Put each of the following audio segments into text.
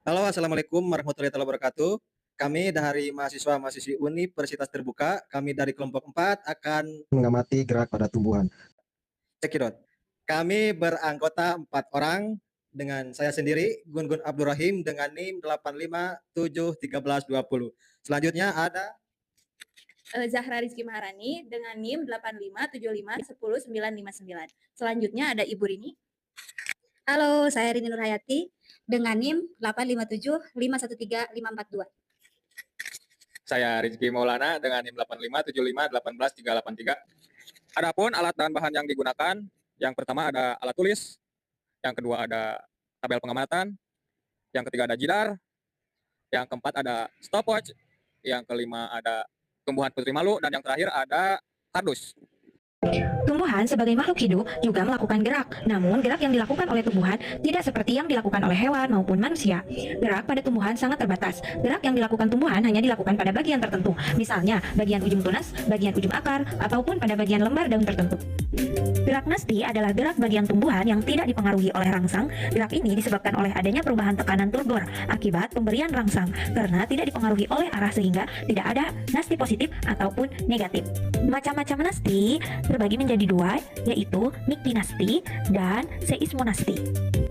Halo, assalamualaikum warahmatullahi wabarakatuh. Kami dari mahasiswa-mahasiswi Universitas Terbuka, kami dari kelompok 4 akan mengamati gerak pada tumbuhan. Cekidot. Kami beranggota 4 orang dengan saya sendiri, Gun Abdul Rahim dengan NIM 8571320. Selanjutnya ada Zahra Rizky Maharani dengan NIM 857510959. Selanjutnya ada Ibu Rini. Halo, saya Rini Nurhayati dengan NIM 857513542. Saya Rizky Maulana dengan NIM 857518383. Adapun alat dan bahan yang digunakan, yang pertama ada alat tulis, yang kedua ada tabel pengamatan, yang ketiga ada jidar, yang keempat ada stopwatch, yang kelima ada tumbuhan putri malu, dan yang terakhir ada kardus. Tumbuhan sebagai makhluk hidup juga melakukan gerak, namun gerak yang dilakukan oleh tumbuhan tidak seperti yang dilakukan oleh hewan maupun manusia. Gerak pada tumbuhan sangat terbatas. Gerak yang dilakukan tumbuhan hanya dilakukan pada bagian tertentu, misalnya bagian ujung tunas, bagian ujung akar, ataupun pada bagian lembar daun tertentu. Gerak nasti adalah gerak bagian tumbuhan yang tidak dipengaruhi oleh rangsang. Gerak ini disebabkan oleh adanya perubahan tekanan turgor akibat pemberian rangsang, karena tidak dipengaruhi oleh arah sehingga tidak ada nasti positif ataupun negatif. Macam-macam nasti terbagi menjadi dua, yaitu miktinasti dan seismonasti.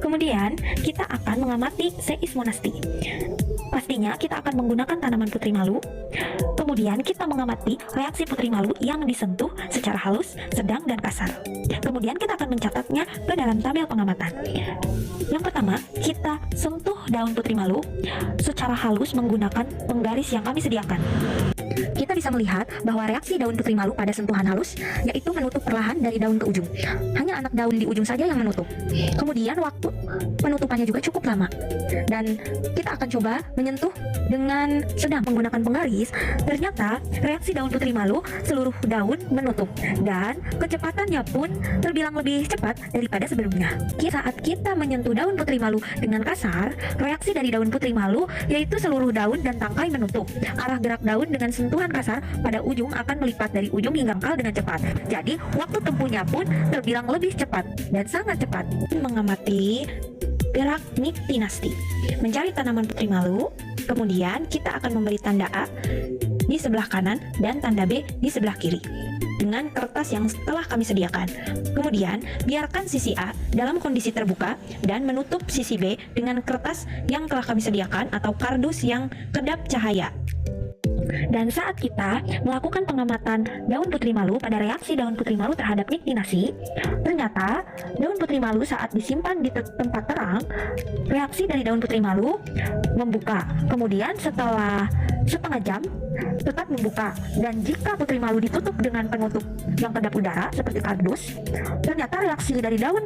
Kemudian kita akan mengamati seismonasti. Pastinya kita akan menggunakan tanaman putri malu. Kemudian kita mengamati reaksi putri malu yang disentuh secara halus, sedang, dan kasar. Kemudian kita akan mencatatnya ke dalam tabel pengamatan. Yang pertama, kita sentuh daun putri malu secara halus menggunakan penggaris yang kami sediakan. Kita bisa melihat bahwa reaksi daun putri malu pada sentuhan halus yaitu menutup perlahan dari daun ke ujung. Hanya anak daun di ujung saja yang menutup. Kemudian waktu penutupannya juga cukup lama. Dan kita akan coba menyentuh dengan sedang menggunakan penggaris. Ternyata reaksi daun putri malu seluruh daun menutup dan kecepatannya pun terbilang lebih cepat daripada sebelumnya. Saat kita menyentuh daun putri malu dengan kasar, reaksi dari daun putri malu yaitu seluruh daun dan tangkai menutup. Arah gerak daun dengan sentuhan kasar pada ujung akan melipat dari ujung hingga pangkal dengan cepat. Jadi waktu tempuhnya pun terbilang lebih cepat dan sangat cepat. Mengamati gerak miktinasti, mencari tanaman putri malu. Kemudian kita akan memberi tanda A di sebelah kanan dan tanda B di sebelah kiri dengan kertas yang telah kami sediakan. Kemudian biarkan sisi A dalam kondisi terbuka dan menutup sisi B dengan kertas yang telah kami sediakan atau kardus yang kedap cahaya. Dan saat kita melakukan pengamatan daun putri malu pada reaksi daun putri malu terhadap miktinasi, ternyata daun putri malu saat disimpan di tempat terang, reaksi dari daun putri malu membuka. Kemudian setelah setengah jam tetap membuka, dan jika putri malu ditutup dengan penutup yang kedap udara seperti kardus, ternyata reaksi dari daun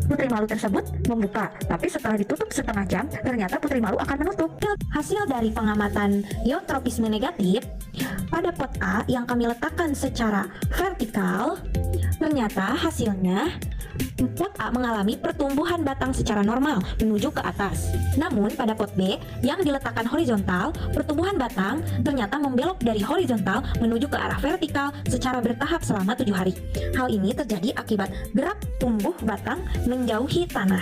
putri malu tersebut membuka, tapi setelah ditutup setengah jam ternyata putri malu akan menutup. Hasil dari pengamatan geotropisme negatif pada pot A yang kami letakkan secara vertikal, ternyata hasilnya pot A mengalami pertumbuhan batang secara normal menuju ke atas. Namun pada pot B yang diletakkan horizontal, pertumbuhan batang ternyata membelok dari horizontal menuju ke arah vertikal secara bertahap selama 7 hari. Hal ini terjadi akibat gerak tumbuh batang menjauhi tanah.